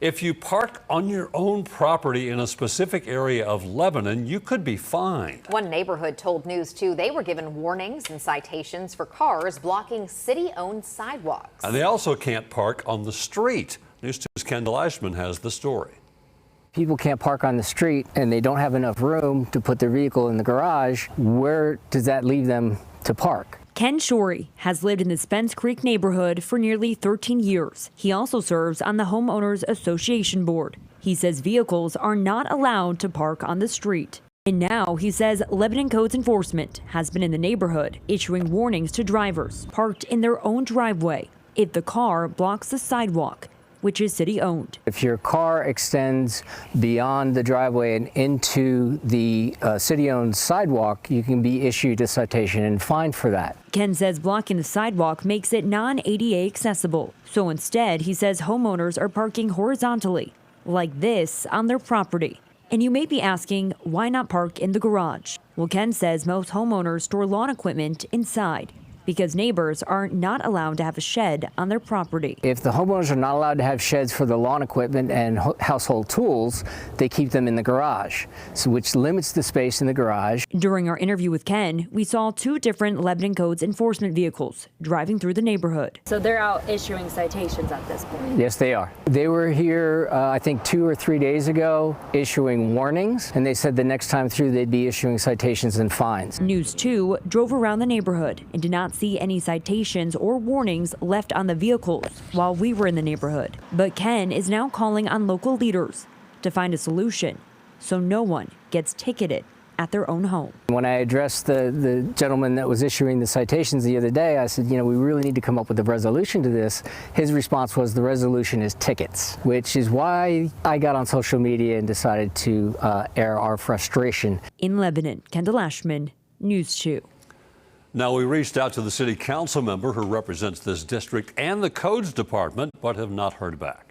If you park on your own property in a specific area of Lebanon, you could be fined. One neighborhood told News 2 they were given warnings and citations for cars blocking city-owned sidewalks. And they also can't park on the street. News 2's Kendall Ashman has the story. People can't park on the street and they don't have enough room to put their vehicle in the garage. Where does that leave them to park? Ken Shorey has lived in the Spence Creek neighborhood for nearly 13 years. He also serves on the Homeowners Association board. He says vehicles are not allowed to park on the street. And now he says Lebanon Codes Enforcement has been in the neighborhood issuing warnings to drivers parked in their own driveway if the car blocks the sidewalk, which is city-owned. If your car extends beyond the driveway and into the city-owned sidewalk, you can be issued a citation and fined for that. Ken says blocking the sidewalk makes it non-ADA accessible. So instead, he says homeowners are parking horizontally, like this, on their property. And you may be asking, why not park in the garage? Well, Ken says most homeowners store lawn equipment inside, because neighbors are not allowed to have a shed on their property. If the homeowners are not allowed to have sheds for the lawn equipment and household tools, they keep them in the garage, which limits the space in the garage. During our interview with Ken, we saw two different Lebanon Codes enforcement vehicles driving through the neighborhood. So they're out issuing citations at this point? Yes, they are. They were here, I think 2 or 3 days ago, issuing warnings, and they said the next time through they'd be issuing citations and fines. News 2 drove around the neighborhood and did not see any citations or warnings left on the vehicles while we were in the neighborhood. But Ken is now calling on local leaders to find a solution so no one gets ticketed at their own home. When I addressed the gentleman that was issuing the citations the other day, I said, we really need to come up with a resolution to this. His response was the resolution is tickets, which is why I got on social media and decided to air our frustration. In Lebanon, Kendall Ashman, News 2. Now, we reached out to the city council member who represents this district and the codes department, but have not heard back.